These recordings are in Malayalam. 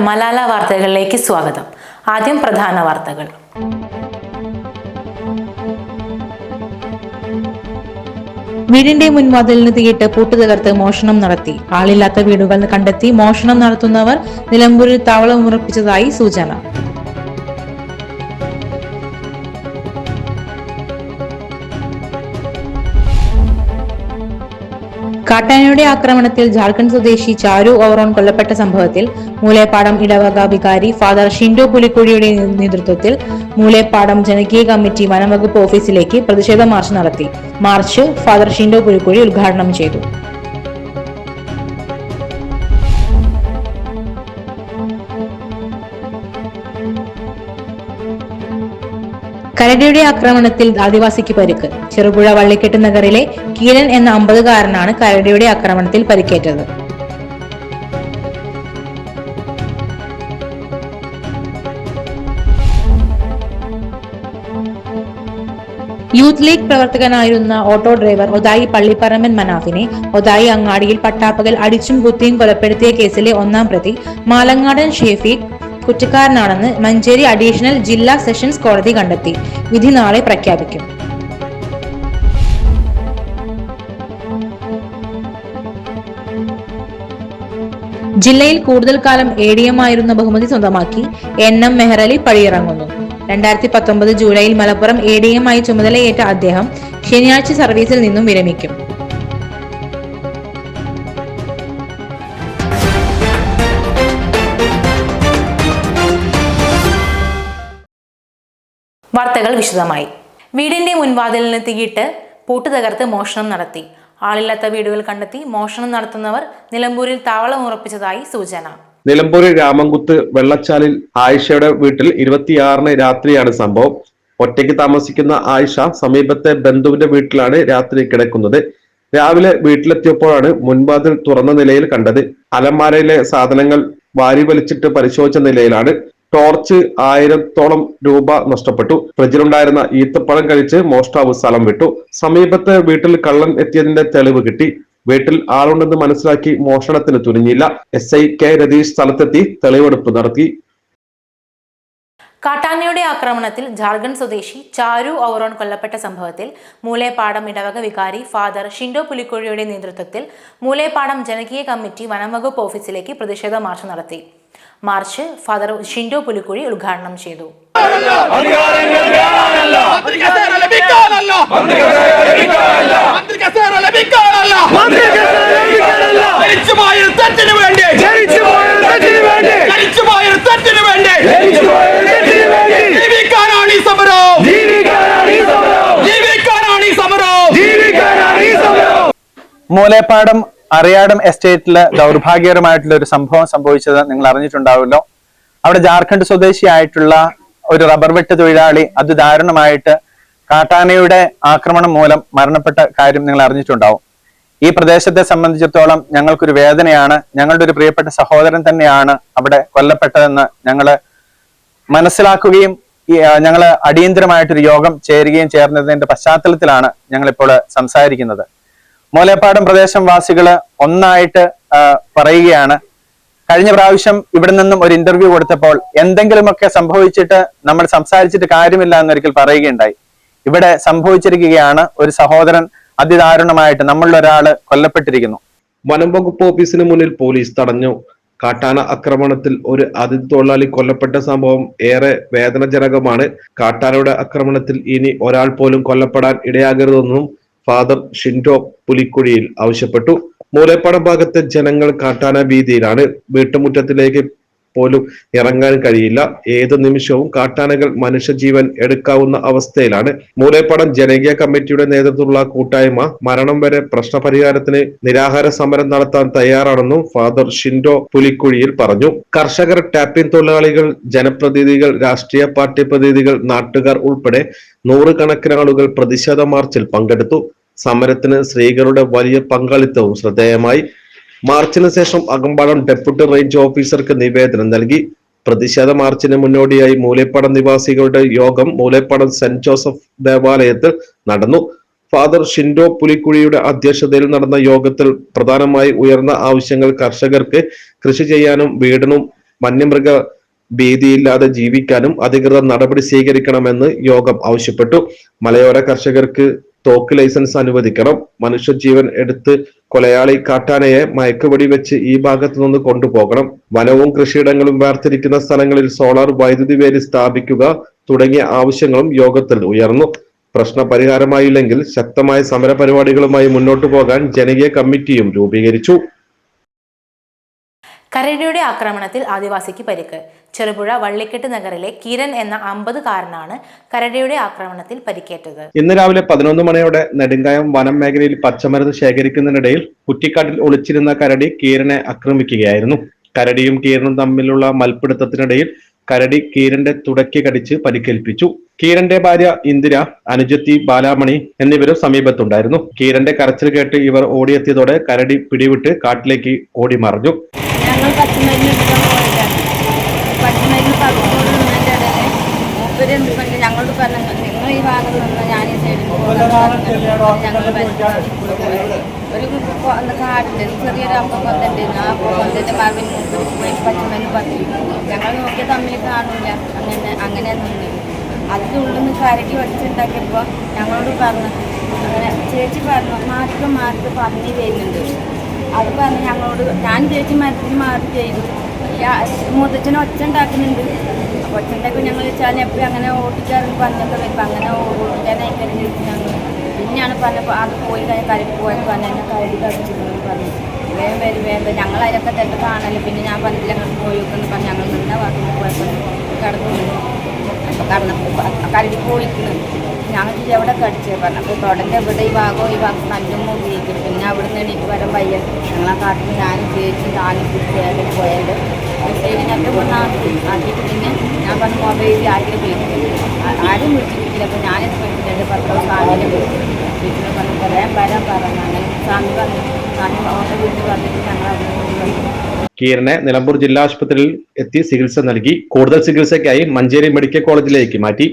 മലാല വാർത്തകളിലേക്ക് സ്വാഗതം. ആദ്യം പ്രധാന വാർത്തകൾ. വീടിന്റെ മുൻവാതിലിന് തീയിട്ട് പൂട്ട് തകർത്ത് മോഷണം നടത്തി. ആളില്ലാത്ത വീടുകൾ കണ്ടെത്തി മോഷണം നടത്തുന്നവർ നിലമ്പൂരിൽ താവളമുറപ്പിച്ചതായി സൂചന. കാട്ടാനയുടെ ആക്രമണത്തിൽ ജാർഖണ്ഡ് സ്വദേശി ചാരു ഓവറോൺ കൊല്ലപ്പെട്ട സംഭവത്തിൽ മൂലേപ്പാടം ഇടവക വികാരി ഫാദർ ഷിൻഡോ പുലിക്കുഴിയുടെ നേതൃത്വത്തിൽ മൂലേപ്പാടം ജനകീയ കമ്മിറ്റി വനംവകുപ്പ് ഓഫീസിലേക്ക് പ്രതിഷേധ മാർച്ച് നടത്തി. മാർച്ച് ഫാദർ ഷിൻഡോ പുലിക്കുഴി ഉദ്ഘാടനം ചെയ്തു. കരടിയുടെ ആക്രമണത്തിൽ ആദിവാസിക്ക് പരിക്ക്. ചെറുപുഴ വള്ളിക്കെട്ട് നഗറിലെ കീരൻ എന്ന 50-കാരനാണ് കരടിയുടെ ആക്രമണത്തിൽ പരിക്കേറ്റത്. യൂത്ത് ലീഗ് പ്രവർത്തകനായിരുന്ന ഓട്ടോ ഡ്രൈവർ ഒതായി പള്ളിപ്പറമ്പൻ മനാഫിനെ ഒതായി അങ്ങാടിയിൽ പട്ടാപ്പകൽ അടിച്ചും കുത്തിയും കൊലപ്പെടുത്തിയ കേസിലെ 1-ാം പ്രതി മാലങ്ങാടൻ ഷെഫീഖ് കുറ്റക്കാരനാണെന്ന് മഞ്ചേരി അഡീഷണൽ ജില്ലാ സെഷൻസ് കോടതി കണ്ടെത്തി. വിധി നാളെ പ്രഖ്യാപിക്കും. ജില്ലയിൽ കൂടുതൽ കാലം ADM ആയിരുന്ന ബഹുമതി സ്വന്തമാക്കി NM മെഹ്റലി പടിയിറങ്ങുന്നു. 2019 ജൂലൈയിൽ മലപ്പുറം ADM ആയി ചുമതലയേറ്റ അദ്ദേഹം ശനിയാഴ്ച സർവീസിൽ നിന്നും വിരമിക്കും. വാർത്തകൾ വിശദമായി. വീടിന്റെ മുൻവാതിലിന് തീയിട്ട് പൂട്ട് തകർത്ത് മോഷണം നടത്തി. ആളില്ലാത്ത വീടുകൾ കണ്ടെത്തി മോഷണം നടത്തുന്നവർ നിലമ്പൂരിൽ താവളം ഉറപ്പിച്ചതായി സൂചന. നിലമ്പൂരിൽ രാമൻകുത്ത് വെള്ളച്ചാലിൽ ആയിഷയുടെ വീട്ടിൽ 26-ന് രാത്രിയാണ് സംഭവം. ഒറ്റയ്ക്ക് താമസിക്കുന്ന ആയിഷ സമീപത്തെ ബന്ധുവിന്റെ വീട്ടിലാണ് രാത്രി കിടക്കുന്നത്. രാവിലെ വീട്ടിലെത്തിയപ്പോഴാണ് മുൻവാതിൽ തുറന്ന നിലയിൽ കണ്ടത്. അലമാരയിലെ സാധനങ്ങൾ വാരി വലിച്ചിട്ട് പരിശോധിച്ച നിലയിലാണ്. ടോർച്ച് 1000-ഓളം രൂപ നഷ്ടപ്പെട്ടു. ഫ്രിഡ്ജിലുണ്ടായിരുന്ന ഈത്തപ്പഴം കഴിച്ച് മോഷ്ടാവ് സ്ഥലം വിട്ടു. സമീപത്തെ വീട്ടിൽ കള്ളൻ എത്തിയതിന്റെ തെളിവ് കിട്ടി. വീട്ടിൽ ആളുണ്ടെന്ന് മനസ്സിലാക്കി മോഷണത്തിന് തുനിഞ്ഞില്ല. SI K രതീഷ് സ്ഥലത്തെത്തി തെളിവെടുപ്പ് നടത്തി. കാട്ടാനയുടെ ആക്രമണത്തിൽ ജാർഖണ്ഡ് സ്വദേശി ചാരു ഓവറോൺ കൊല്ലപ്പെട്ട സംഭവത്തിൽ മൂലേപ്പാടം ഇടവക വികാരി ഫാദർ ഷിൻഡോ പുലിക്കുഴിയുടെ നേതൃത്വത്തിൽ മൂലേപ്പാടം ജനകീയ കമ്മിറ്റി വനംവകുപ്പ് ഓഫീസിലേക്ക് പ്രതിഷേധ മാർച്ച് നടത്തി. മാർച്ച് ഫാദർ ഷിൻഡോ പുലിക്കുഴി ഉദ്ഘാടനം ചെയ്തു. മൂലേപ്പാടം അറിയാടം എസ്റ്റേറ്റില് ദൗർഭാഗ്യകരമായിട്ടുള്ള ഒരു സംഭവം സംഭവിച്ചത് നിങ്ങൾ അറിഞ്ഞിട്ടുണ്ടാവുമല്ലോ. അവിടെ ജാർഖണ്ഡ് സ്വദേശിയായിട്ടുള്ള ഒരു റബ്ബർ വെട്ട് തൊഴിലാളി അതിദാരുണമായിട്ട് കാട്ടാനയുടെ ആക്രമണം മൂലം മരണപ്പെട്ട കാര്യം നിങ്ങൾ അറിഞ്ഞിട്ടുണ്ടാവും. ഈ പ്രദേശത്തെ സംബന്ധിച്ചിടത്തോളം ഞങ്ങൾക്കൊരു വേദനയാണ്. ഞങ്ങളുടെ ഒരു പ്രിയപ്പെട്ട സഹോദരൻ തന്നെയാണ് അവിടെ കൊല്ലപ്പെട്ടതെന്ന് ഞങ്ങള് മനസ്സിലാക്കുകയും ഞങ്ങള് അടിയന്തരമായിട്ടൊരു യോഗം ചേർന്നതിന്റെ പശ്ചാത്തലത്തിലാണ് ഞങ്ങളിപ്പോൾ സംസാരിക്കുന്നത്. മൂലേപ്പാടം പ്രദേശം വാസികള് ഒന്നായിട്ട് പറയുകയാണ്, കഴിഞ്ഞ പ്രാവശ്യം ഇവിടെ നിന്നും ഒരു ഇന്റർവ്യൂ കൊടുത്തപ്പോൾ എന്തെങ്കിലുമൊക്കെ സംഭവിച്ചിട്ട് നമ്മൾ സംസാരിച്ചിട്ട് കാര്യമില്ല എന്നൊരിക്കൽ പറയുകയുണ്ടായി. ഇവിടെ സംഭവിച്ചിരിക്കുകയാണ്. ഒരു സഹോദരൻ അതിദാരുണമായിട്ട് നമ്മളിലൊരാള് കൊല്ലപ്പെട്ടിരിക്കുന്നു. വനം വകുപ്പ് ഓഫീസിന് മുന്നിൽ പോലീസ് തടഞ്ഞു. കാട്ടാന ആക്രമണത്തിൽ ഒരു അതിഥി തൊഴിലാളി കൊല്ലപ്പെട്ട സംഭവം ഏറെ വേദനാജനകമാണ്. കാട്ടാനയുടെ ആക്രമണത്തിൽ ഇനി ഒരാൾ പോലും കൊല്ലപ്പെടാൻ ഇടയാകരുതെന്നും ഫാദർ ഷിൻഡോ പുലിക്കുഴിയിൽ ആവശ്യപ്പെട്ടു. മൂലേപ്പാടം ഭാഗത്തെ ജനങ്ങൾ കാട്ടാന ഭീതിയിലാണ്. വീട്ടുമുറ്റത്തിലേക്ക് പോലും ഇറങ്ങാൻ കഴിയില്ല. ഏത് നിമിഷവും കാട്ടാനകൾ മനുഷ്യജീവൻ എടുക്കാവുന്ന അവസ്ഥയിലാണ്. മൂലേപ്പാടം ജനകീയ കമ്മിറ്റിയുടെ നേതൃത്വത്തിലുള്ള കൂട്ടായ്മ മരണം വരെ പ്രശ്നപരിഹാരത്തിന് നിരാഹാര സമരം നടത്താൻ തയ്യാറാണെന്നും ഫാദർ ഷിൻഡോ പുലിക്കുഴിയിൽ പറഞ്ഞു. കർഷകർ, ടാപ്പിംഗ് തൊഴിലാളികൾ, ജനപ്രതിനിധികൾ, രാഷ്ട്രീയ പാർട്ടി പ്രതിനിധികൾ, നാട്ടുകാർ ഉൾപ്പെടെ 100 കണക്കിന് ആളുകൾ പ്രതിഷേധ മാർച്ചിൽ പങ്കെടുത്തു. സമരത്തിന് സ്ത്രീകളുടെ വലിയ പങ്കാളിത്തവും ശ്രദ്ധേയമായി. മാർച്ചിന് ശേഷം അകമ്പാടം ഡെപ്യൂട്ടി റേഞ്ച് ഓഫീസർക്ക് നിവേദനം നൽകി. പ്രതിഷേധ മാർച്ചിന് മുന്നോടിയായി മൂലേപ്പാടം നിവാസികളുടെ യോഗം മൂലേപ്പാടം സെന്റ് ജോസഫ് ദേവാലയത്തിൽ നടന്നു. ഫാദർ ഷിൻഡോ പുലിക്കുഴിയുടെ അധ്യക്ഷതയിൽ നടന്ന യോഗത്തിൽ പ്രധാനമായി ഉയർന്ന ആവശ്യങ്ങൾ കർഷകർക്ക് കൃഷി ചെയ്യാനും വീടിനും വന്യമൃഗ ഭീതിയില്ലാതെ ജീവിക്കാനും അധികൃതർ നടപടി സ്വീകരിക്കണമെന്ന് യോഗം ആവശ്യപ്പെട്ടു. മലയോര കർഷകർക്ക് തോക്ക് ലൈസൻസ് അനുവദിക്കണം. മനുഷ്യജീവൻ എടുത്ത് കൊലയാളി കാട്ടാനയെ മയക്കുവെടി വെച്ച് ഈ ഭാഗത്തു നിന്ന് കൊണ്ടുപോകണം. വനവും കൃഷിയിടങ്ങളും വേർതിരിക്കുന്ന സ്ഥലങ്ങളിൽ സോളാർ വൈദ്യുതി വേലി സ്ഥാപിക്കുക തുടങ്ങിയ ആവശ്യങ്ങളും യോഗത്തിൽ ഉയർന്നു. പ്രശ്ന പരിഹാരമായില്ലെങ്കിൽ ശക്തമായ സമര പരിപാടികളുമായി മുന്നോട്ടു പോകാൻ ജനകീയ കമ്മിറ്റിയും രൂപീകരിച്ചു. കരടിയുടെ ആക്രമണത്തിൽ ആദിവാസിക്ക് പരിക്ക്. ചെറുപുഴ വള്ളിക്കെട്ട് നഗറിലെ കിരൺ എന്ന 50-കാരനാണ് കരടിയുടെ ആക്രമണത്തിൽ പരിക്കേറ്റത്. ഇന്ന് രാവിലെ 11 മണിയോടെ നെടുങ്കായം വനം മേഖലയിൽ പച്ചമരുന്ന് ശേഖരിക്കുന്നതിനിടയിൽ കുറ്റിക്കാട്ടിൽ ഒളിച്ചിരുന്ന കരടി കീരനെ ആക്രമിക്കുകയായിരുന്നു. കരടിയും കീരനും തമ്മിലുള്ള മൽപ്പിടുത്തത്തിനിടയിൽ കരടി കീരന്റെ തുടയ്ക്ക് കടിച്ച് പരിക്കേൽപ്പിച്ചു. കീരന്റെ ഭാര്യ ഇന്ദിര, അനുജത്തി ബാലാമണി എന്നിവരും സമീപത്തുണ്ടായിരുന്നു. കീരന്റെ കരച്ചിൽ കേട്ട് ഇവർ ഓടിയെത്തിയതോടെ കരടി പിടിവിട്ട് കാട്ടിലേക്ക് ഓടി മറഞ്ഞു. ഞങ്ങൾ പച്ചമരുന്ന് എടുക്കാൻ പോയതാണ്. പച്ചമരുന്ന് പകുതിയോട് നിന്നതിൻ്റെ ഇടയിൽ മൂപ്പര് ഞങ്ങളോട് പറഞ്ഞു, നിങ്ങൾ ഈ ഭാഗത്ത് നിന്ന് ഞാൻ ഈ സൈഡിൽ ഞങ്ങൾ ഒരു കാടുണ്ട്, ചെറിയൊരു അപ്പം കൊണ്ടുണ്ടായിരുന്നു. ആ കൊണ്ടിട്ട് മറവിൽ മൂപ്പര് പോയി പച്ചമരുന്ന് പറഞ്ഞു. ഞങ്ങൾ നോക്കിയ തമ്മിൽ കാണില്ല. അങ്ങനെ നിന്ന് അതിൻ്റെ ഉള്ളിൽ നിന്ന് കരടി വടിച്ചുണ്ടാക്കിയപ്പോൾ ഞങ്ങളോട് പറഞ്ഞു, അങ്ങനെ ചേച്ചി പറഞ്ഞു മാർക്ക് പറഞ്ഞു വരുന്നുണ്ട്. അത് പറഞ്ഞ് ഞങ്ങളോട് ഞാൻ ചേച്ചി മരത്തിന് മാറി ചെയ്തു. മുതച്ചനെ ഒച്ച ഉണ്ടാക്കുന്നുണ്ട്. അപ്പോൾ ഒച്ച ഉണ്ടാക്കി ഞങ്ങൾ വെച്ചാൽ എപ്പോഴും അങ്ങനെ ഓടിക്കാറുണ്ട് പറഞ്ഞൊക്കെ വരുമ്പോൾ അങ്ങനെ ഓടിക്കാനായിട്ടാണ് ചോദിച്ചു. ഞങ്ങൾ പിന്നെയാണ് പറഞ്ഞപ്പോൾ അത് പോയി കരടി പോയപ്പോൾ പറഞ്ഞ എന്നെ കരടി കടിച്ചിരുന്നു പറഞ്ഞു. വേഗം വരും ഞങ്ങൾ അതിലൊക്കെ തെറ്റ് കാണല്ലോ. പിന്നെ ഞാൻ പറഞ്ഞില്ല അങ്ങോട്ട് പോയി വെക്കുന്നു പറഞ്ഞ് ഞങ്ങൾ നിന്ന വാക്കിൽ പോയപ്പോൾ കിടന്നു. അപ്പോൾ കടന്നപ്പോൾ കരടി പോയിക്കുന്നു. ഞങ്ങൾ എവിടെ കടിച്ചത് പറഞ്ഞു. അപ്പോൾ തൊടൻ്റെ ഇവിടെ ഈ ഭാഗം നല്ലുമ്പോൾ ഉപയോഗിക്കും. പിന്നെ അവിടെ നിന്ന് എണീറ്റ് വരാൻ വയ്യ. ഞങ്ങളെ കാട്ടിൽ ഞാനും ചേച്ചി താനും കുട്ടിയായിട്ട് പോയത് സൈഡിനൊക്കെ ആക്കിയിട്ട് പിന്നെ ഞാൻ പറഞ്ഞ മൊബൈലിൽ ആരും ഉപയോഗിക്കും. ആരും വിളിച്ച് കിട്ടില്ല. അപ്പോൾ ഞാനിത് പറ്റില്ല. 10 ദിവസം ആദ്യം വീട്ടിൽ പറഞ്ഞു വരാൻ പറഞ്ഞു. അങ്ങനെ സ്വാമി പറഞ്ഞു. സ്വാമി ഓട്ടോ വീട്ടിൽ പറഞ്ഞിട്ട് ഞങ്ങൾ അവിടെ കീരനെ നിലമ്പൂർ ജില്ലാ ആശുപത്രിയിൽ എത്തി ചികിത്സ നൽകി. കൂടുതൽ ചികിത്സയ്ക്കായി മഞ്ചേരി മെഡിക്കൽ കോളേജിലേക്ക് മാറ്റി.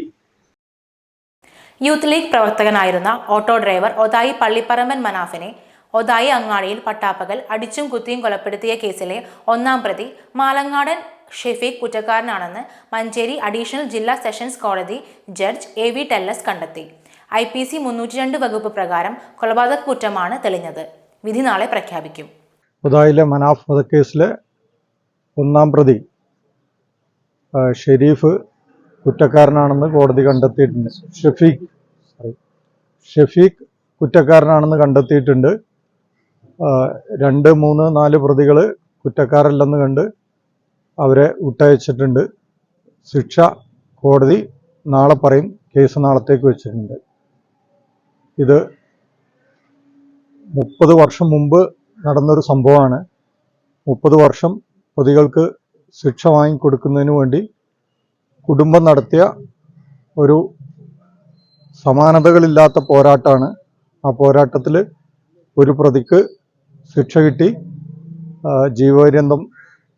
യൂത്ത് ലീഗ് പ്രവർത്തകനായിരുന്ന ഓട്ടോ ഡ്രൈവർ ഒതായി പള്ളിപ്പറമ്പൻ മനാഫിനെ ഒതായി അങ്ങാടിയിൽ പട്ടാപ്പകൽ അടിച്ചും കുത്തിയും കൊലപ്പെടുത്തിയ കേസിലെ 1-ാം പ്രതി മാലങ്ങാടൻ ഷെഫീഖ് കുറ്റക്കാരനാണെന്ന് മഞ്ചേരി അഡീഷണൽ ജില്ലാ സെഷൻസ് കോടതി ജഡ്ജ് AV ടെല്ലസ് കണ്ടെത്തി. IPC 302 വകുപ്പ് പ്രകാരം കൊലപാതക കുറ്റമാണ് തെളിഞ്ഞത്. വിധി നാളെ പ്രഖ്യാപിക്കും. ഒതായിലെ മനാഫ് വധക്കേസിലെ 1-ാം പ്രതി ഷെരീഫ് കുറ്റക്കാരനാണെന്ന് കോടതി കണ്ടെത്തിയിട്ടുണ്ട്. ഷെഫീഖ് കുറ്റക്കാരനാണെന്ന് കണ്ടെത്തിയിട്ടുണ്ട്. 2, 3, 4 പ്രതികൾ കുറ്റക്കാരല്ലെന്ന് കണ്ട് അവരെ വിട്ടയച്ചിട്ടുണ്ട്. ശിക്ഷ കോടതി നാളെ പറയും. കേസ് നാളത്തേക്ക് വെച്ചിട്ടുണ്ട്. ഇത് 30 വർഷം മുമ്പ് നടന്നൊരു സംഭവമാണ്. 30 വർഷം പ്രതികൾക്ക് ശിക്ഷ വാങ്ങിക്കൊടുക്കുന്നതിന് വേണ്ടി കുടുംബം നടത്തിയ ഒരു സമാനതകളില്ലാത്ത പോരാട്ടമാണ്. ആ പോരാട്ടത്തിൽ ഒരു പ്രതിക്ക് ശിക്ഷ കിട്ടി. ജീവപര്യന്തം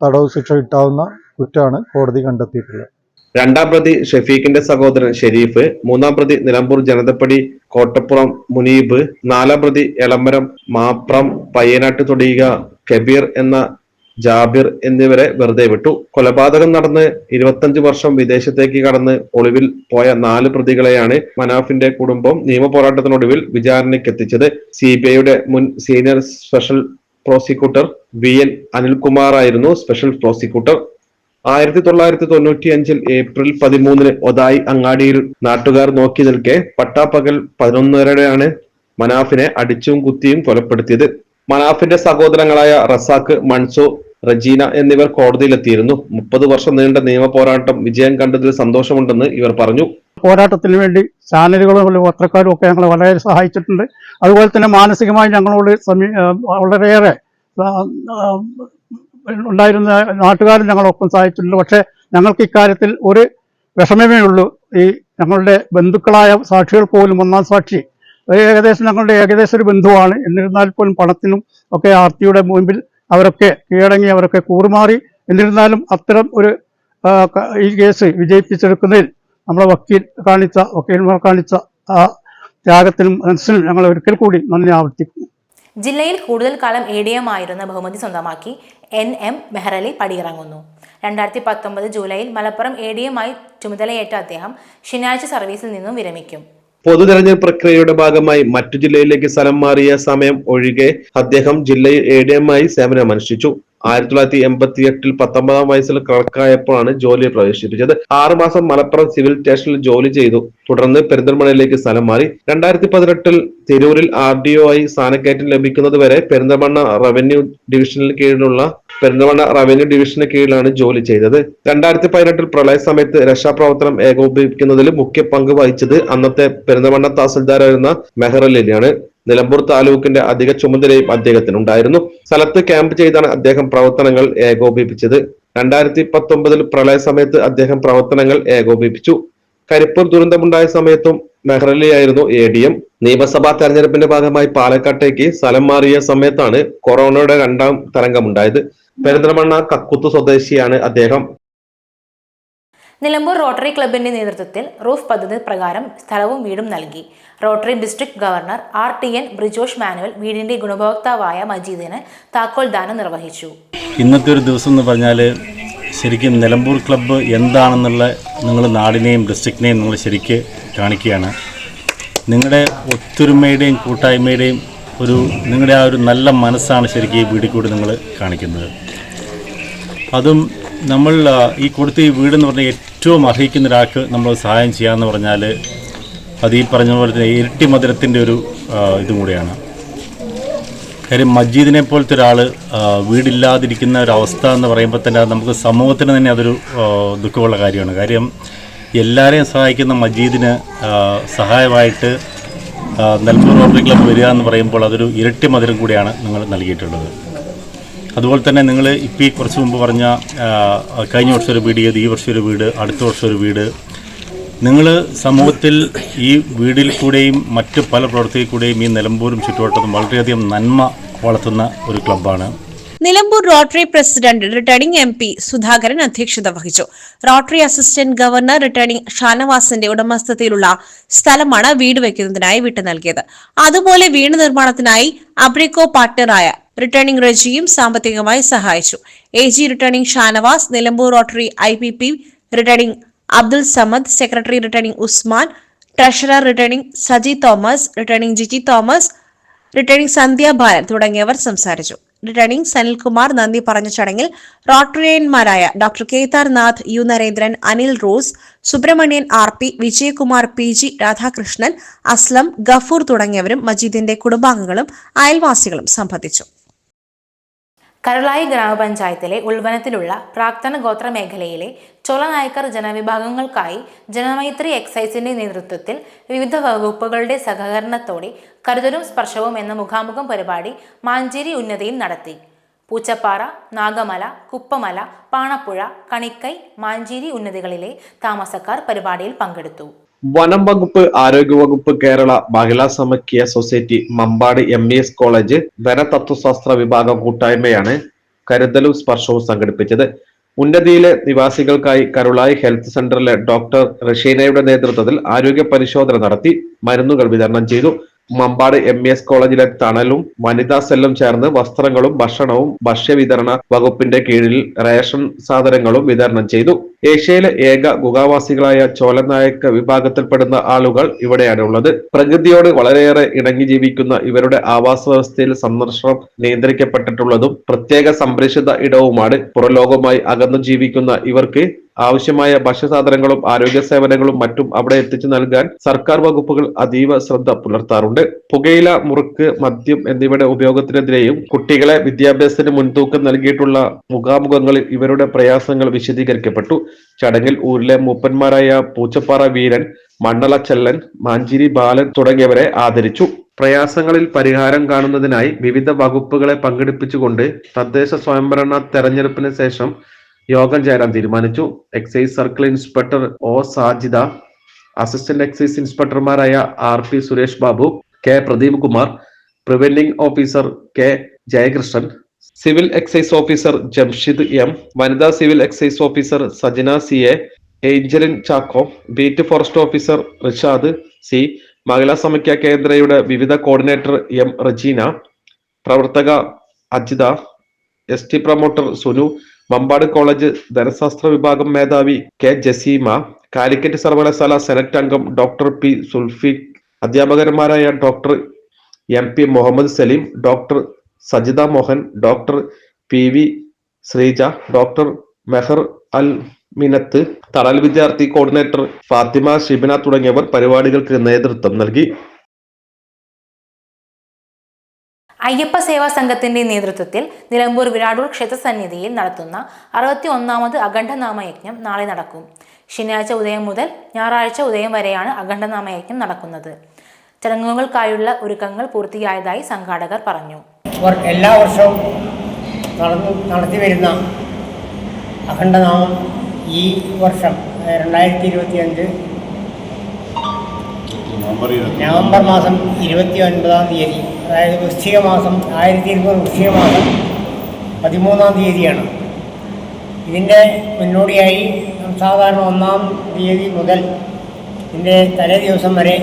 തടവ് ശിക്ഷ കിട്ടാവുന്ന കുറ്റമാണ് കോടതി കണ്ടെത്തിയിട്ടുള്ളത്. 2-ാം പ്രതി ഷെഫീഖിന്റെ സഹോദരൻ ഷെരീഫ്, 3-ാം പ്രതി നിലമ്പൂർ ജനതപ്പടി കോട്ടപ്പുറം മുനീബ്, 4-ാം പ്രതി എളമരം മാപ്രം പയ്യനാട്ട് തൊടിയുക കബീർ എന്ന ജാബിർ എന്നിവരെ വെറുതെ വിട്ടു. കൊലപാതകം നടന്ന് 25 വർഷം വിദേശത്തേക്ക് കടന്ന് ഒളിവിൽ പോയ 4 പ്രതികളെയാണ് മനാഫിന്റെ കുടുംബം നിയമപോരാട്ടത്തിനൊടുവിൽ വിചാരണയ്ക്കെത്തിച്ചത്. CBIയുടെ മുൻ senior special prosecutor VN Anilkumar ആയിരുന്നു സ്പെഷ്യൽ പ്രോസിക്യൂട്ടർ. 1995 ഏപ്രിൽ 13 ഒതായി അങ്ങാടിയിൽ നാട്ടുകാർ നോക്കി നിൽക്കെ പട്ടാപ്പകൽ 11:30 മനാഫിനെ അടിച്ചും കുത്തിയും കൊലപ്പെടുത്തിയത്. മനാഫിന്റെ സഹോദരങ്ങളായ റസാഖ്, മൻസൂർ, റജീന എന്നിവർ കോടതിയിലെത്തിയിരുന്നു. 30 വർഷം നീണ്ട നിയമ പോരാട്ടം വിജയം കണ്ടതിൽ സന്തോഷമുണ്ടെന്ന് ഇവർ പറഞ്ഞു. പോരാട്ടത്തിന് വേണ്ടി ചാനലുകളും പത്രക്കാരും ഒക്കെ ഞങ്ങളെ വളരെ സഹായിച്ചിട്ടുണ്ട്. അതുപോലെ തന്നെ മാനസികമായി ഞങ്ങളോട് വളരെയേറെ ഉണ്ടായിരുന്ന നാട്ടുകാരും ഞങ്ങളൊപ്പം സഹായിച്ചിട്ടുണ്ട്. പക്ഷേ ഞങ്ങൾക്ക് ഇക്കാര്യത്തിൽ ഒരു വിഷമമേ ഉള്ളൂ. ഈ ഞങ്ങളുടെ ബന്ധുക്കളായ സാക്ഷികൾ പോലും 1-ാം സാക്ഷി ഞങ്ങളുടെ ഏകദേശം ഒരു ബന്ധുവാണ്. എന്നിരുന്നാൽ പോലും പണത്തിനും ഒക്കെ ആർത്തിയുടെ മുൻപിൽ അവരൊക്കെ കീഴടങ്ങി, അവരൊക്കെ കൂറുമാറി. എന്നിരുന്നാലും അത്തരം ഒരു ഈ കേസ് വിജയിപ്പിച്ചെടുക്കുന്നതിൽ നമ്മളെ വക്കീൽമാർ കാണിച്ച ആ ത്യാഗത്തിനും മനസ്സിനും ഞങ്ങൾ ഒരിക്കൽ കൂടി നന്ദി ആവർത്തിക്കുന്നു. ജില്ലയിൽ കൂടുതൽ കാലം ADM ആയിരുന്ന ബഹുമതി സ്വന്തമാക്കി NM മെഹ്റലി പടിയിറങ്ങുന്നു. 2019 ജൂലൈയിൽ മലപ്പുറം ADM ആയി ചുമതലയേറ്റ അദ്ദേഹം ശനിയാഴ്ച സർവീസിൽ നിന്നും വിരമിക്കും. പൊതുതെരഞ്ഞെടുപ്പ് പ്രക്രിയയുടെ ഭാഗമായി മറ്റു ജില്ലയിലേക്ക് സ്ഥലം മാറിയ സമയം ഒഴികെ അദ്ദേഹം ജില്ലയിൽ ADM ആയി സേവനമനുഷ്ഠിച്ചു. 1988 19-ാം വയസ്സിൽ ക്ലർക്കായപ്പോഴാണ് ജോലിയിൽ പ്രവേശിപ്പിച്ചത്. 6 മാസം മലപ്പുറം സിവിൽ സ്റ്റേഷനിൽ ജോലി ചെയ്തു. തുടർന്ന് പെരിന്തൽമണ്ണയിലേക്ക് സ്ഥലം മാറി. 2018 തിരൂരിൽ RDO ആയി സ്ഥാനക്കയറ്റം ലഭിക്കുന്നത് വരെ പെരിന്തൽമണ്ണ റവന്യൂ ഡിവിഷനിൽ കീഴിലാണ് ജോലി ചെയ്തത്. 2018 പ്രളയ സമയത്ത് രക്ഷാപ്രവർത്തനം ഏകോപിപ്പിക്കുന്നതിൽ മുഖ്യ പങ്ക് വഹിച്ചത് അന്നത്തെ പെരിന്തൽമണ്ണ തഹസിൽദാരായിരുന്ന മെഹ്റലിയാണ്. നിലമ്പൂർ താലൂക്കിന്റെ അധിക ചുമതലയും അദ്ദേഹത്തിനുണ്ടായിരുന്നു. സ്ഥലത്ത് ക്യാമ്പ് ചെയ്താണ് അദ്ദേഹം പ്രവർത്തനങ്ങൾ ഏകോപിപ്പിച്ചത്. 2019 പ്രളയ സമയത്ത് അദ്ദേഹം പ്രവർത്തനങ്ങൾ ഏകോപിപ്പിച്ചു. കരിപ്പൂർ ദുരന്തമുണ്ടായ സമയത്തും മെഹ്റലിയായിരുന്നു ADM. നിയമസഭാ തെരഞ്ഞെടുപ്പിന്റെ ഭാഗമായി പാലക്കാട്ടേക്ക് സ്ഥലം മാറിയ സമയത്താണ് കൊറോണയുടെ 2ാം തരംഗമുണ്ടായത്. പെരിന്തൽമണ്ണ കക്കുത്ത് സ്വദേശിയാണ് അദ്ദേഹം. നിലമ്പൂർ റോട്ടറി ക്ലബിന്റെ നേതൃത്വത്തിൽ റൂഫ് പദ്ധതി പ്രകാരം സ്ഥലവും വീടും നൽകി. Rotary district governor RTN Brijosh Manuel വീടിന്റെ ഗുണഭോക്താവായ മജീദിന് താക്കോൽ ദാനം നിർവഹിച്ചു. ഇന്നത്തെ ഒരു ദിവസം എന്ന് പറഞ്ഞാൽ ശരിക്കും നിലമ്പൂർ ക്ലബ്ബ് എന്താണെന്നുള്ള നിങ്ങൾ നാടിനെയും ഡിസ്ട്രിക്റ്റിനെയും നിങ്ങൾ ശരിക്ക് കാണിക്കുകയാണ്. നിങ്ങളുടെ ഒത്തൊരുമയുടെയും കൂട്ടായ്മയുടെയും നിങ്ങളുടെ ആ ഒരു നല്ല മനസ്സാണ് ശരിക്കും ഈ വീടിൽ കൂടി നിങ്ങൾ കാണിക്കുന്നത്. അതും നമ്മൾ ഈ കൊടുത്ത ഈ വീടെന്ന് പറഞ്ഞാൽ ഏറ്റവും അർഹിക്കുന്ന ഒരാൾക്ക് നമ്മൾ സഹായം ചെയ്യാമെന്ന് പറഞ്ഞാൽ അത് ഈ പറഞ്ഞ പോലെ തന്നെ ഇരട്ടി മധുരത്തിൻ്റെ ഒരു ഇതും കൂടെയാണ്. കാര്യം മജീദിനെ പോലത്തെ ഒരാൾ വീടില്ലാതിരിക്കുന്ന ഒരവസ്ഥ എന്ന് പറയുമ്പോൾ തന്നെ നമുക്ക് സമൂഹത്തിന് തന്നെ അതൊരു ദുഃഖമുള്ള കാര്യമാണ്. കാര്യം എല്ലാവരെയും സഹായിക്കുന്ന മജീദിന് സഹായമായിട്ട് നിലമ്പൂർ റോട്ടറി ക്ലബ്ബ് വരിക എന്ന് പറയുമ്പോൾ അതൊരു ഇരട്ടി മധുരം കൂടിയാണ് നിങ്ങൾ നൽകിയിട്ടുള്ളത്. അതുപോലെ തന്നെ നിങ്ങൾ ഇപ്പോൾ ഈ കുറച്ച് മുമ്പ് പറഞ്ഞ കഴിഞ്ഞ വർഷം ഒരു വീട് ചെയ്ത് ഈ വർഷം ഒരു വീട്, അടുത്ത വർഷം ഒരു വീട്, നിങ്ങൾ സമൂഹത്തിൽ ഈ വീടിൽ കൂടെയും മറ്റ് പല പ്രവർത്തിയിൽ കൂടെയും ഈ നിലമ്പൂരും ചുറ്റുവട്ടത്തും വളരെയധികം നന്മ വളർത്തുന്ന ഒരു ക്ലബ്ബാണ്. Nilambur Rotary president returning MP Sudhakaran അധ്യക്ഷത വഹിച്ചു. റോട്ടറി അസിസ്റ്റന്റ് ഗവർണർ റിട്ടേണിംഗ് ഷാനവാസിന്റെ ഉടമസ്ഥതയിലുള്ള സ്ഥലമാണ് വീട് വയ്ക്കുന്നതിനായി വിട്ടു നൽകിയത്. അതുപോലെ വീട് നിർമ്മാണത്തിനായി അബ്രിക്കോ പാർട്ട്ണറായ റിട്ടേണിംഗ് റജിയും സാമ്പത്തികമായി സഹായിച്ചു. AG returning Shanavas, Nilambur Rotary IPP returning Abdul Samad, secretary returning Usman, treasurer returning Saji Thomas, returning Giji Thomas, returning Sandhya Balan തുടങ്ങിയവർ സംസാരിച്ചു. റിട്ടേണിംഗ് സനിൽകുമാർ നന്ദി പറഞ്ഞ ചടങ്ങിൽ റോട്ടറിയന്മാരായ doctor Kedarnath, U Narendran, Anil Rose, Subramanian RP, Vijayakumar PG, Radhakrishnan, Aslam, Gafoor തുടങ്ങിയവരും മജീദിന്റെ കുടുംബാംഗങ്ങളും അയൽവാസികളും സംബന്ധിച്ചു. കരളായി ഗ്രാമപഞ്ചായത്തിലെ ഉൾവനത്തിലുള്ള പ്രാക്തന ഗോത്ര മേഖലയിലെ ചോളനായ്ക്കർ ജനവിഭാഗങ്ങൾക്കായി ജനമൈത്രി എക്സൈസിന്റെ നേതൃത്വത്തിൽ വിവിധ വകുപ്പുകളുടെ സഹകരണത്തോടെ കരുതലും സ്പർശവും എന്ന മുഖാമുഖം പരിപാടി മാഞ്ചേരി ഉന്നതിയിൽ നടത്തി. പൂച്ചപ്പാറ, നാഗമല, കുപ്പമല, പാണപ്പുഴ, കണിക്കൈ, മാഞ്ചേരി ഉന്നതികളിലെ താമസക്കാർ പരിപാടിയിൽ പങ്കെടുത്തു. വനം വകുപ്പ്, ആരോഗ്യവകുപ്പ്, കേരള മഹിളാ സമാഖ്യ സൊസൈറ്റി, മമ്പാട് MES കോളേജ് വനതത്വശാസ്ത്ര വിഭാഗം കൂട്ടായ്മയാണ് കരുതലും സ്പർശവും സംഘടിപ്പിച്ചത്. ഉന്നതിയിലെ നിവാസികൾക്കായി കരുളായി ഹെൽത്ത് സെന്ററിലെ ഡോക്ടർ റഷീനയുടെ നേതൃത്വത്തിൽ ആരോഗ്യ പരിശോധന നടത്തി മരുന്നുകൾ വിതരണം ചെയ്തു. മമ്പാട് MES കോളേജിലെ തണലും വനിതാ സെല്ലും ചേർന്ന് വസ്ത്രങ്ങളും ഭക്ഷണവും ഭക്ഷ്യവിതരണ വകുപ്പിന്റെ കീഴിൽ റേഷൻ സാധനങ്ങളും വിതരണം ചെയ്തു. ഏഷ്യയിലെ ഏക ഗുഹാവാസികളായ ചോലനായക്ക വിഭാഗത്തിൽപ്പെടുന്ന ആളുകൾ ഇവിടെയാണ് ഉള്ളത്. പ്രകൃതിയോട് വളരെയേറെ ഇണങ്ങി ജീവിക്കുന്ന ഇവരുടെ ആവാസ വ്യവസ്ഥയിൽ സന്ദർശനം നിയന്ത്രിക്കപ്പെട്ടിട്ടുള്ളതും പ്രത്യേക സംരക്ഷിത ഇടവുമാണ്. പുറലോകവുമായി അകന്നു ജീവിക്കുന്ന ഇവർക്ക് ആവശ്യമായ ഭക്ഷ്യസാധനങ്ങളും ആരോഗ്യ സേവനങ്ങളും മറ്റും അവിടെ എത്തിച്ചു നൽകാൻ സർക്കാർ വകുപ്പുകൾ അതീവ ശ്രദ്ധ പുലർത്താറുണ്ട്. പുകയില, മുറുക്ക്, മദ്യം എന്നിവയുടെ ഉപയോഗത്തിനെതിരെയും കുട്ടികളെ വിദ്യാഭ്യാസത്തിന് മുൻതൂക്കം നൽകിയിട്ടുള്ള മുഖാമുഖങ്ങളിൽ ഇവരുടെ പ്രയാസങ്ങൾ വിശദീകരിക്കപ്പെട്ടു. ചടങ്ങിൽ ഊരിലെ മൂപ്പന്മാരായ പൂച്ചപ്പാറ വീരൻ, മണ്ണള ചെല്ലൻ, മാഞ്ചേരി ബാലൻ തുടങ്ങിയവരെ ആദരിച്ചു. പ്രയാസങ്ങളിൽ പരിഹാരം കാണുന്നതിനായി വിവിധ വകുപ്പുകളെ പങ്കെടുപ്പിച്ചുകൊണ്ട് തദ്ദേശ സ്വയംഭരണ തെരഞ്ഞെടുപ്പിന് ശേഷം യോഗം ചേരാൻ തീരുമാനിച്ചു. Excise circle inspector O Sajida, assistant excise ഇൻസ്പെക്ടർമാരായ RP Suresh Babu, K Pradeep Kumar, preventing officer K Jayakrishnan, civil excise officer Jamshid M, വനിതാ civil excise officer Sajana CA, Angeline Chacko, beat forest officer Rishad C, Mahila Samakhya കേന്ദ്രയുടെ വിവിധ കോർഡിനേറ്റർ M റജീന, പ്രവർത്തക Ajitha, ST promoter Sunu, Mambad college ധനശാസ്ത്ര വിഭാഗം മേധാവി കെ ജസീമ, കാലിക്കറ്റ് സർവകലാശാല സെനറ്റ് അംഗം ഡോക്ടർ പി സുൽഫിഖ്, അധ്യാപകന്മാരായ doctor M P Muhammad Saleem, doctor Sajitha Mohan, doctor P V Sreeja, doctor Meher Al Minath, Thanal വിദ്യാർത്ഥി കോർഡിനേറ്റർ ഫാത്തിമ ഷിബിന തുടങ്ങിയവർ പരിപാടികൾക്ക് നേതൃത്വം നൽകി. അയ്യപ്പ സേവാ സംഘത്തിന്റെ നേതൃത്വത്തിൽ നിലമ്പൂർ വിരാടൂർ ക്ഷേത്രസന്നിധിയിൽ നടത്തുന്ന 61ാമത് അഖണ്ഡനാമയജ്ഞം നാളെ നടക്കും. ശനിയാഴ്ച ഉദയം മുതൽ ഞായറാഴ്ച ഉദയം വരെയാണ് അഖണ്ഡനാമയജ്ഞം നടക്കുന്നത്. ചടങ്ങുകൾക്കായുള്ള ഒരുക്കങ്ങൾ പൂർത്തിയായതായി സംഘാടകർ പറഞ്ഞു. എല്ലാ വർഷവും നടത്തി വരുന്ന അഖണ്ഡനാമം ഈ വർഷം 2025 നവംബർ മാസം 29-ാം തീയതി, അതായത് വൃശ്ചിക മാസം 1200 വൃശ്ചിക മാസം 13-ാം തീയതിയാണ്. ഇതിൻ്റെ മുന്നോടിയായി സാധാരണ 1-ാം തീയതി മുതൽ ഇതിൻ്റെ തലേ ദിവസം വരെ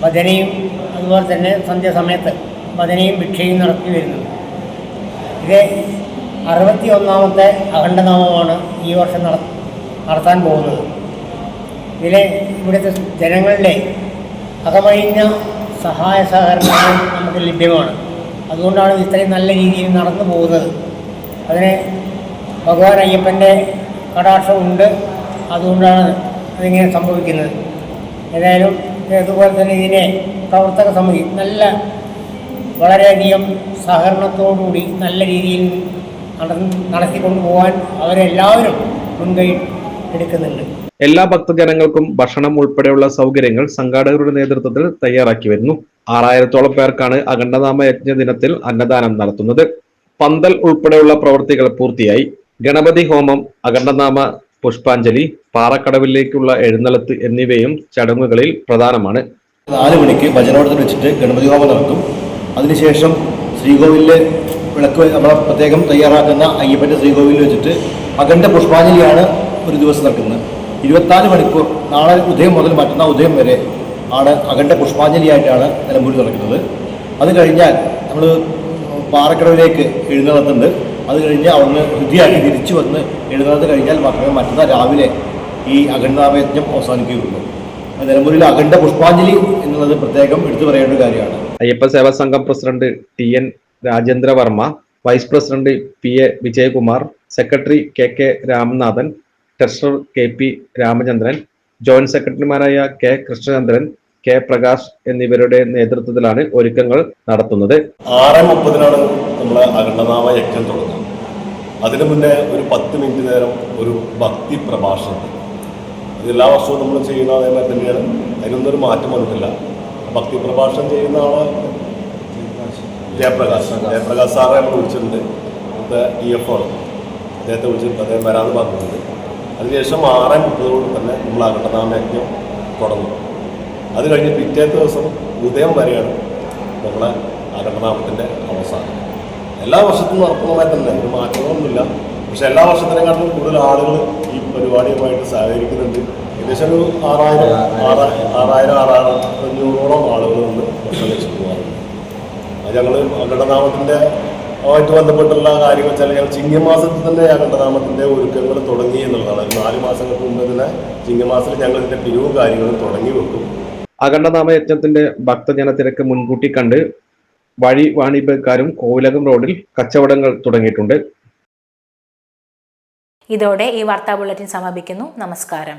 ഭജനയും അതുപോലെ തന്നെ സന്ധ്യാസമയത്ത് ഭജനയും ഭിക്ഷയും നടത്തി വരുന്നത്. ഇത് 61ാമത്തെ അഖണ്ഡനാമമാണ് ഈ വർഷം നടത്താൻ പോകുന്നത്. ഇവിടുത്തെ ജനങ്ങളുടെ അകമഴിഞ്ഞ സഹായ സഹകരണങ്ങൾ നമുക്ക് ലഭ്യമാണ്. അതുകൊണ്ടാണ് ഇത്രയും നല്ല രീതിയിൽ നടന്നു പോകുന്നത്. അതിന് ഭഗവാൻ അയ്യപ്പൻ്റെ കടാക്ഷമുണ്ട്. അതുകൊണ്ടാണ് അതിങ്ങനെ സംഭവിക്കുന്നത്. ഏതായാലും അതുപോലെ തന്നെ ഇതിനെ പ്രവർത്തക സമിതി വളരെയധികം സഹകരണത്തോടുകൂടി നല്ല രീതിയിൽ നടത്തിക്കൊണ്ടു പോകാൻ അവരെല്ലാവരും മുൻകൈ എടുക്കുന്നുണ്ട്. എല്ലാ ഭക്തജനങ്ങൾക്കും ഭക്ഷണം ഉൾപ്പെടെയുള്ള സൗകര്യങ്ങൾ സംഘാടകരുടെ നേതൃത്വത്തിൽ തയ്യാറാക്കി വരുന്നു. 6000-ഓളം പേർക്കാണ് അഖണ്ഡനാമ യജ്ഞ ദിനത്തിൽ അന്നദാനം നടത്തുന്നത്. പന്തൽ ഉൾപ്പെടെയുള്ള പ്രവൃത്തികൾ പൂർത്തിയായി. ഗണപതി ഹോമം, അഖണ്ഡനാമ പുഷ്പാഞ്ജലി, പാറക്കടവിലേക്കുള്ള എഴുന്നള്ളത്ത് എന്നിവയും ചടങ്ങുകളിൽ പ്രധാനമാണ്. 4 മണിക്ക് ഭജനോടത്തിൽ വെച്ചിട്ട് ഗണപതി ഹോമം നടക്കും. അതിനുശേഷം ശ്രീകോവിലിലെ വിളക്ക് നമ്മൾ പ്രത്യേകം തയ്യാറാക്കുന്ന അയ്യപ്പൻ്റെ ശ്രീകോവിലിൽ വെച്ചിട്ട് അഖണ്ഡ പുഷ്പാഞ്ജലിയാണ് ഒരു ദിവസം നടക്കുന്നത്. 24 മണിക്കൂർ നാളെ ഉദയം മുതൽ മറ്റന്നാൾ ഉദയം വരെ ആണ് അഖണ്ഡ പുഷ്പാഞ്ജലിയായിട്ടാണ് നിലമ്പൂരിൽ നടക്കുന്നത്. അത് കഴിഞ്ഞാൽ നമ്മൾ പാറക്കടവിലേക്ക് എഴുന്നള്ളത്തുണ്ട്. അത് കഴിഞ്ഞ് അവിടുന്ന് ശുദ്ധിയാക്കി തിരിച്ചു വന്ന് എഴുന്നള്ളത്ത് കഴിഞ്ഞാൽ മാത്രമേ മറ്റന്നാൾ രാവിലെ ഈ അഖണ്ഡനാമയജ്ഞം അവസാനിക്കുകയുള്ളൂ. നിലമ്പൂരിലെ അഖണ്ഡ പുഷ്പാഞ്ജലി എന്നുള്ളത് പ്രത്യേകം എടുത്തു പറയേണ്ട കാര്യമാണ്. Ayyappa Seva Sangham president TN Rajendra Varma, vice president PA Vijayakumar, secretary KK Ramanathan, treasurer KP Ramachandran, joint സെക്രട്ടറിമാരായ K കൃഷ്ണചന്ദ്രൻ, K പ്രകാശ് എന്നിവരുടെ നേതൃത്വത്തിലാണ് ഒരുക്കങ്ങൾ നടത്തുന്നത്. 6:30 നമ്മൾ അഖണ്ഡനാമ യജ്ഞം തുടങ്ങും. അതിനു മുന്നേ ഒരു 10 മിനിറ്റ് നേരം ഒരു ഭക്തി പ്രഭാഷണം. ഇത് എല്ലാ വർഷവും നമ്മൾ ചെയ്യുന്ന അതേമാതിരി തന്നെയാണ്. അതിനൊന്നൊരു മാറ്റം വന്നിട്ടില്ല. ഭക്തി പ്രഭാഷണം ചെയ്യുന്ന ആള് ജയപ്രകാശ് സാറെ നമ്മൾ വിളിച്ചിട്ടുണ്ട്. ഇവിടുത്തെ EFO ആണ്. അദ്ദേഹത്തെ വിളിച്ചിട്ടുണ്ട്. അദ്ദേഹം വരാമെന്ന് പറഞ്ഞിട്ടുണ്ട്. അതിനുശേഷം 6:30 തന്നെ നമ്മൾ അഖണ്ഡനാമ യജ്ഞം തുടങ്ങും. അത് കഴിഞ്ഞ് പിറ്റേത്തെ ദിവസം ഉദയം വരെയാണ് നമ്മളെ അഖണ്ഡനാമത്തിൻ്റെ അവസാനം. എല്ലാ വർഷത്തും നടക്കുന്നതായി തന്നെ ഒരു മാറ്റങ്ങളൊന്നുമില്ല. പക്ഷെ എല്ലാ വർഷത്തിനെക്കാട്ടിലും കൂടുതൽ ആളുകൾ ഈ പരിപാടിയുമായിട്ട് സഹകരിക്കുന്നുണ്ട്. ഏകദേശം ഒരു 6,500-6,500 ആളുകൾ വന്ന് ഭക്ഷണം കഴിച്ചിട്ട് പോകാറുണ്ട്. അത് ഞങ്ങൾ അഖണ്ഡനാമത്തിൻ്റെ ആയിട്ട് ബന്ധപ്പെട്ടുള്ള കാര്യങ്ങൾ വെച്ചാൽ ഞങ്ങൾ ചിങ്ങമാസത്തിൽ തന്നെ അഖണ്ഡനാമത്തിൻ്റെ ഒരുക്കങ്ങൾ തുടങ്ങി എന്നുള്ളതാണ്. 4 മാസങ്ങൾക്ക് മുമ്പ് തന്നെ ചിങ്ങമാസത്തിൽ ഞങ്ങൾ ഇതിൻ്റെ പിരിവും കാര്യങ്ങളും തുടങ്ങി വെക്കും. അഖണ്ഡനാമ യജ്ഞത്തിന്റെ ഭക്തജന തിരക്ക് മുൻകൂട്ടി കണ്ട് വഴി വാണിഭക്കാരും കോവിലകം റോഡിൽ കച്ചവടങ്ങൾ തുടങ്ങിയിട്ടുണ്ട്. ഇതോടെ ഈ വാർത്താ ബുള്ളറ്റിൻ സമാപിക്കുന്നു. നമസ്കാരം.